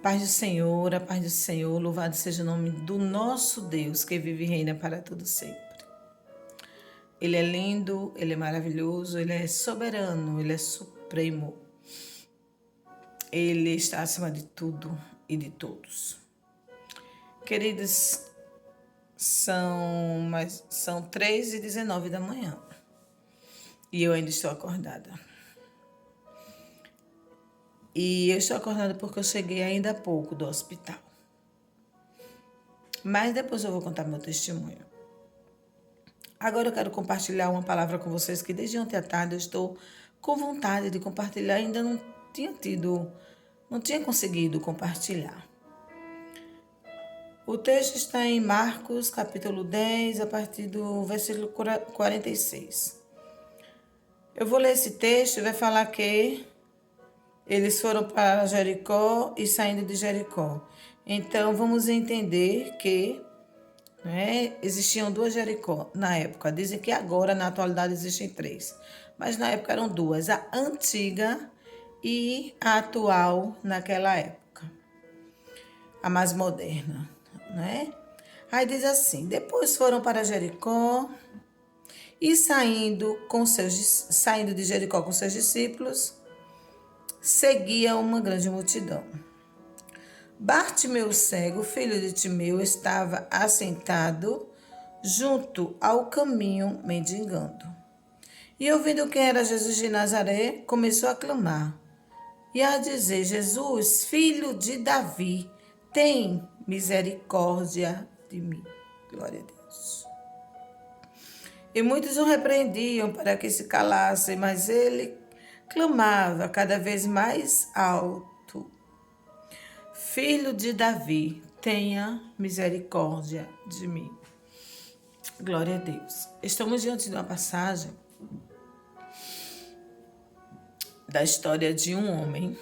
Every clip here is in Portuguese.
A paz do Senhor, louvado seja o nome do nosso Deus, que vive e reina para todo sempre. Ele é lindo, Ele é maravilhoso, Ele é soberano, Ele é supremo. Ele está acima de tudo e de todos. Queridos, são 3h19 da manhã e eu ainda estou acordada. E eu estou acordada porque eu cheguei ainda há pouco do hospital. Mas depois eu vou contar meu testemunho. Agora eu quero compartilhar uma palavra com vocês que desde ontem à tarde eu estou com vontade de compartilhar. Ainda não tinha conseguido compartilhar. O texto está em Marcos, capítulo 10, a partir do versículo 46. Eu vou ler esse texto e vai falar que eles foram para Jericó e saindo de Jericó. Então, vamos entender que existiam 2 Jericó na época. Dizem que agora, na atualidade, existem 3. Mas na época eram 2. A antiga e a atual naquela época. A mais moderna, né? Aí diz assim, depois foram para Jericó e saindo de Jericó com seus discípulos, seguia uma grande multidão. Bartimeu cego, filho de Timeu, estava assentado junto ao caminho mendigando. E ouvindo quem era Jesus de Nazaré, começou a clamar e a dizer: Jesus, filho de Davi, tem misericórdia de mim. Glória a Deus. E muitos o repreendiam para que se calasse, mas ele clamava cada vez mais alto: Filho de Davi, tenha misericórdia de mim. Glória a Deus. Estamos diante de uma passagem da história de um homem.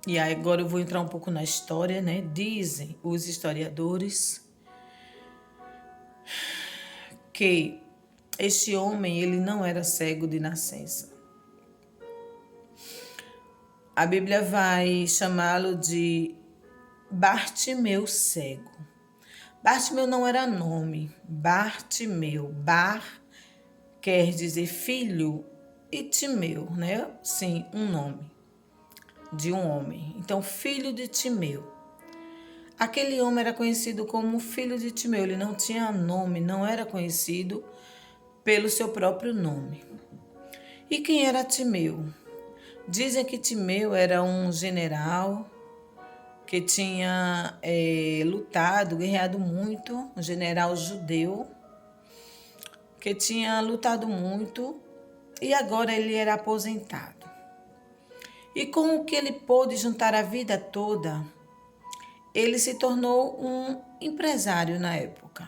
E aí agora eu vou entrar um pouco na história, né? Dizem os historiadores que este homem, ele não era cego de nascença. A Bíblia vai chamá-lo de Bartimeu cego. Bartimeu não era nome. Bartimeu. Bar quer dizer filho e Timeu, né? Sim, um nome de um homem. Então, filho de Timeu. Aquele homem era conhecido como filho de Timeu. Ele não tinha nome, não era conhecido pelo seu próprio nome. E quem era Timeu? Dizem que Timeu era um general que tinha lutado, guerreado muito, um general judeu, que tinha lutado muito e agora ele era aposentado. E com o que ele pôde juntar a vida toda, ele se tornou um empresário na época.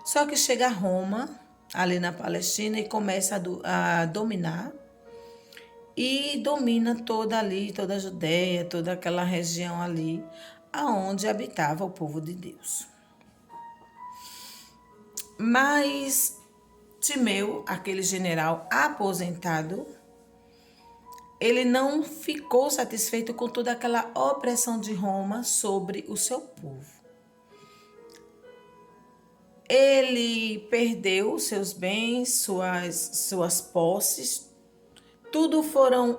Só que chega a Roma, ali na Palestina, e começa a dominar. E domina toda a Judéia, toda aquela região ali, aonde habitava o povo de Deus. Mas Timeu, aquele general aposentado, ele não ficou satisfeito com toda aquela opressão de Roma sobre o seu povo. Ele perdeu seus bens, suas posses, tudo foram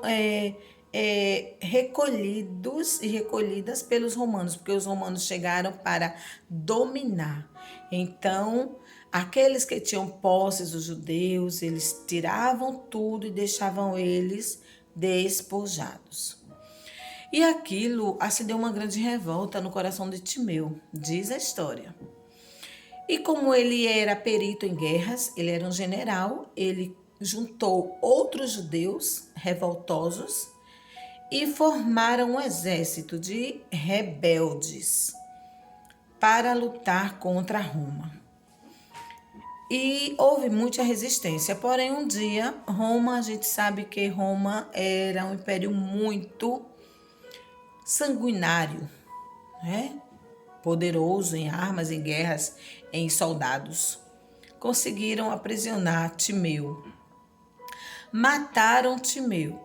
recolhidos e recolhidas pelos romanos, porque os romanos chegaram para dominar. Então, aqueles que tinham posses, os judeus, eles tiravam tudo e deixavam eles despojados. E aquilo acendeu uma grande revolta no coração de Timeu, diz a história. E como ele era perito em guerras, ele era um general, ele juntou outros judeus revoltosos e formaram um exército de rebeldes para lutar contra Roma. E houve muita resistência, porém um dia Roma, a gente sabe que Roma era um império muito sanguinário, né? Poderoso em armas, em guerras, em soldados. Conseguiram aprisionar Timeu. Mataram Timeu.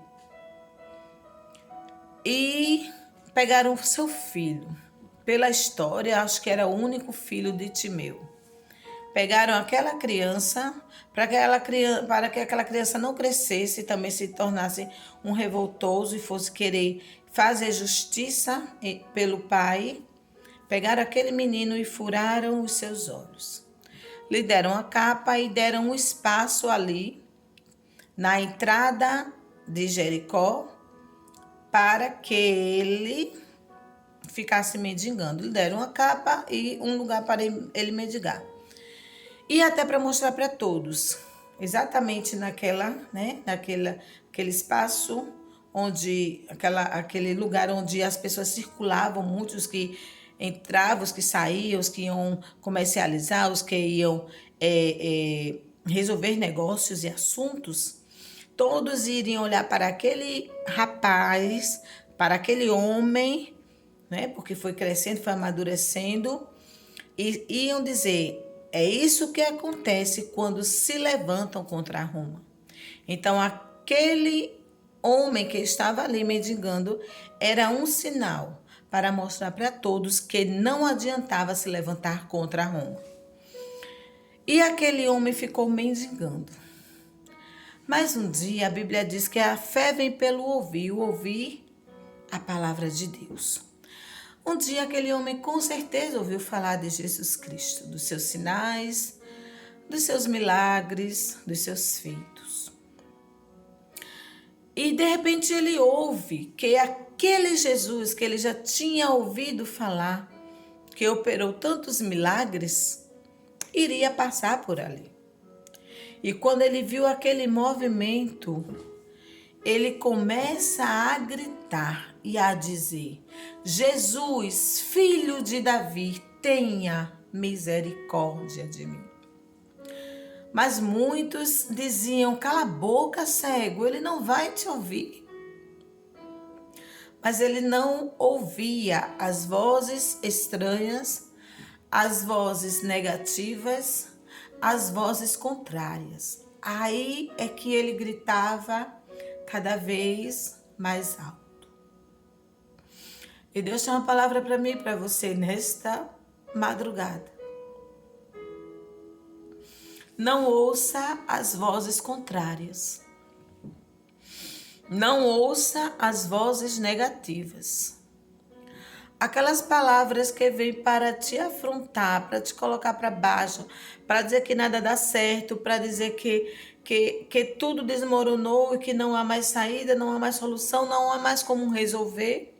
E pegaram seu filho. Pela história, acho que era o único filho de Timeu. Pegaram aquela criança para que aquela criança não crescesse e também se tornasse um revoltoso e fosse querer fazer justiça pelo pai. Pegaram aquele menino e furaram os seus olhos. Lhe deram a capa e deram um espaço ali na entrada de Jericó para que ele ficasse mendigando. Lhe deram uma capa e um lugar para ele mendigar. E até para mostrar para todos, exatamente aquele espaço onde, aquele lugar onde as pessoas circulavam, muitos que entravam, os que saíam, os que iam comercializar, os que iam resolver negócios e assuntos, todos iriam olhar para aquele rapaz, para aquele homem, né, porque foi crescendo, foi amadurecendo, e iam dizer: é isso que acontece quando se levantam contra Roma. Então, aquele homem que estava ali mendigando era um sinal para mostrar para todos que não adiantava se levantar contra Roma. E aquele homem ficou mendigando. Mas um dia a Bíblia diz que a fé vem pelo ouvir a palavra de Deus. Um dia aquele homem com certeza ouviu falar de Jesus Cristo, dos seus sinais, dos seus milagres, dos seus feitos. E de repente ele ouve que aquele Jesus que ele já tinha ouvido falar, que operou tantos milagres, iria passar por ali. E quando ele viu aquele movimento, ele começa a gritar e a dizer: Jesus, filho de Davi, tenha misericórdia de mim. Mas muitos diziam: cala a boca, cego, ele não vai te ouvir. Mas ele não ouvia as vozes estranhas, as vozes negativas, as vozes contrárias. Aí é que ele gritava cada vez mais alto. E Deus tem uma palavra para mim e para você nesta madrugada. Não ouça as vozes contrárias. Não ouça as vozes negativas. Aquelas palavras que vêm para te afrontar, para te colocar para baixo, para dizer que nada dá certo, para dizer que tudo desmoronou e que não há mais saída, não há mais solução, não há mais como resolver.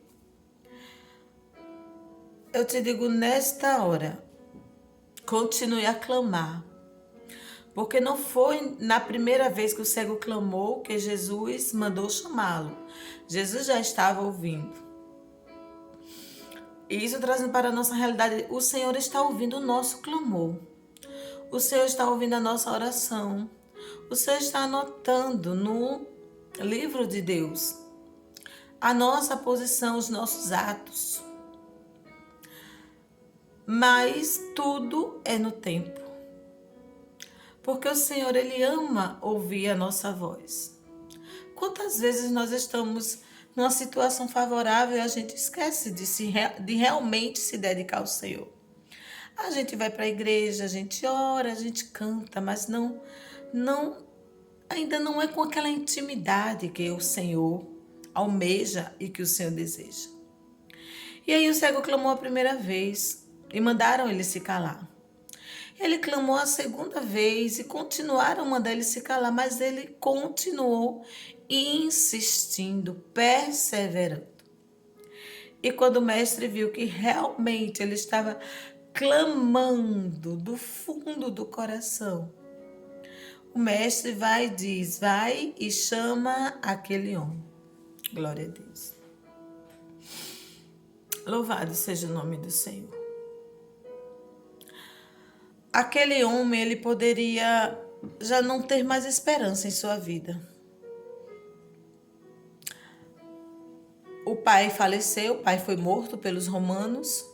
Eu te digo nesta hora, continue a clamar. Porque não foi na primeira vez que o cego clamou que Jesus mandou chamá-lo. Jesus já estava ouvindo. E isso trazendo para a nossa realidade, o Senhor está ouvindo o nosso clamor. O Senhor está ouvindo a nossa oração. O Senhor está anotando no livro de Deus a nossa posição, os nossos atos. Mas tudo é no tempo. Porque o Senhor, Ele ama ouvir a nossa voz. Quantas vezes nós estamos numa situação favorável e a gente esquece de realmente se dedicar ao Senhor? A gente vai para a igreja, a gente ora, a gente canta, mas ainda não é com aquela intimidade que o Senhor almeja e que o Senhor deseja. E aí o cego clamou a primeira vez e mandaram ele se calar. Ele clamou a segunda vez e continuaram a mandar ele se calar, mas ele continuou insistindo, perseverando. E quando o mestre viu que realmente ele estava clamando do fundo do coração, o mestre vai e diz: vai e chama aquele homem. Glória a Deus. Louvado seja o nome do Senhor. Aquele homem, ele poderia já não ter mais esperança em sua vida. O pai faleceu, o pai foi morto pelos romanos.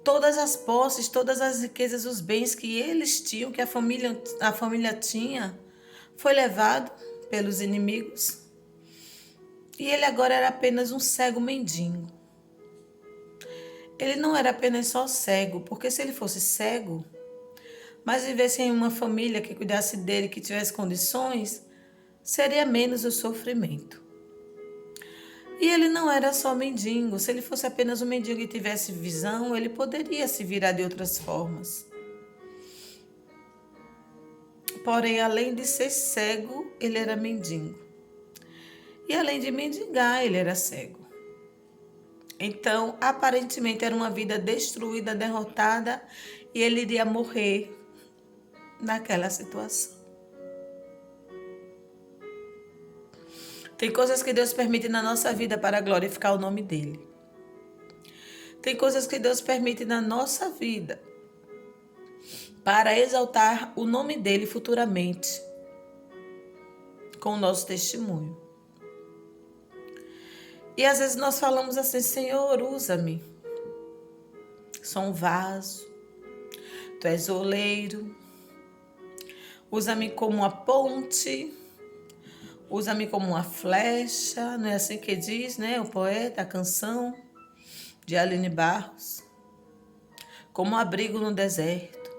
Todas as posses, todas as riquezas, os bens que eles tinham, que a família tinha, foi levado pelos inimigos. E ele agora era apenas um cego mendigo. ele não era apenas só cego, porque se ele fosse cego, mas vivesse em uma família que cuidasse dele, que tivesse condições, seria menos o sofrimento. E ele não era só mendigo. Se ele fosse apenas um mendigo e tivesse visão, ele poderia se virar de outras formas. Porém, além de ser cego, ele era mendigo. E além de mendigar, ele era cego. Então, aparentemente, era uma vida destruída, derrotada, e ele iria morrer naquela situação. Tem coisas que Deus permite na nossa vida para glorificar o nome dele. Tem coisas que Deus permite na nossa vida para exaltar o nome dele futuramente com o nosso testemunho. E às vezes nós falamos assim: Senhor, usa-me. Sou um vaso. Tu és oleiro. Usa-me como uma ponte. Usa-me como uma flecha. Não é assim que diz, né? O poeta, a canção de Aline Barros. Como um abrigo no deserto.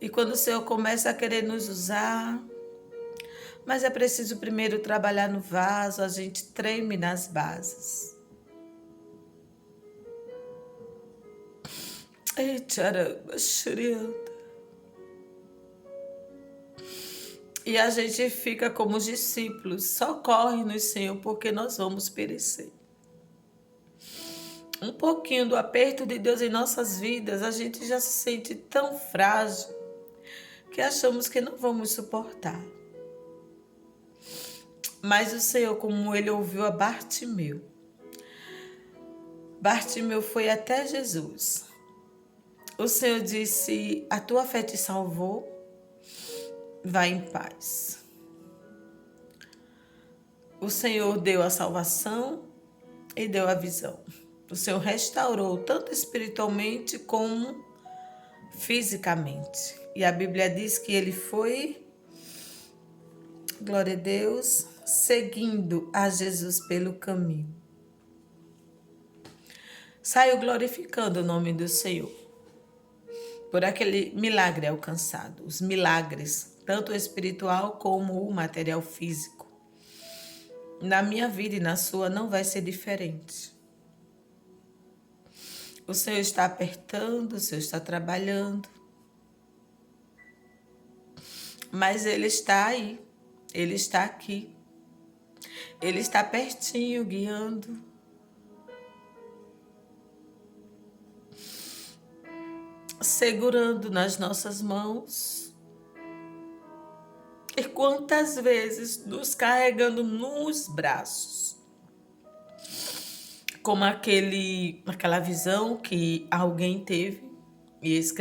E quando o Senhor começa a querer nos usar, mas é preciso primeiro trabalhar no vaso, a gente treme nas bases. Ei, tcharamba, xurianda. E a gente fica como os discípulos, socorre-nos, Senhor, porque nós vamos perecer. Um pouquinho do aperto de Deus em nossas vidas, a gente já se sente tão frágil que achamos que não vamos suportar. Mas o Senhor, como ele ouviu a Bartimeu, Bartimeu foi até Jesus. O Senhor disse: a tua fé te salvou, vai em paz. O Senhor deu a salvação e deu a visão. O Senhor restaurou tanto espiritualmente como fisicamente. E a Bíblia diz que ele foi, glória a Deus, seguindo a Jesus pelo caminho. Saiu glorificando o nome do Senhor por aquele milagre alcançado. Os milagres, tanto o espiritual como o material físico. Na minha vida e na sua não vai ser diferente. O Senhor está apertando, o Senhor está trabalhando. Mas Ele está aí, Ele está aqui. Ele está pertinho, guiando. Segurando nas nossas mãos. E quantas vezes nos carregando nos braços. Como aquela visão que alguém teve e escreveu.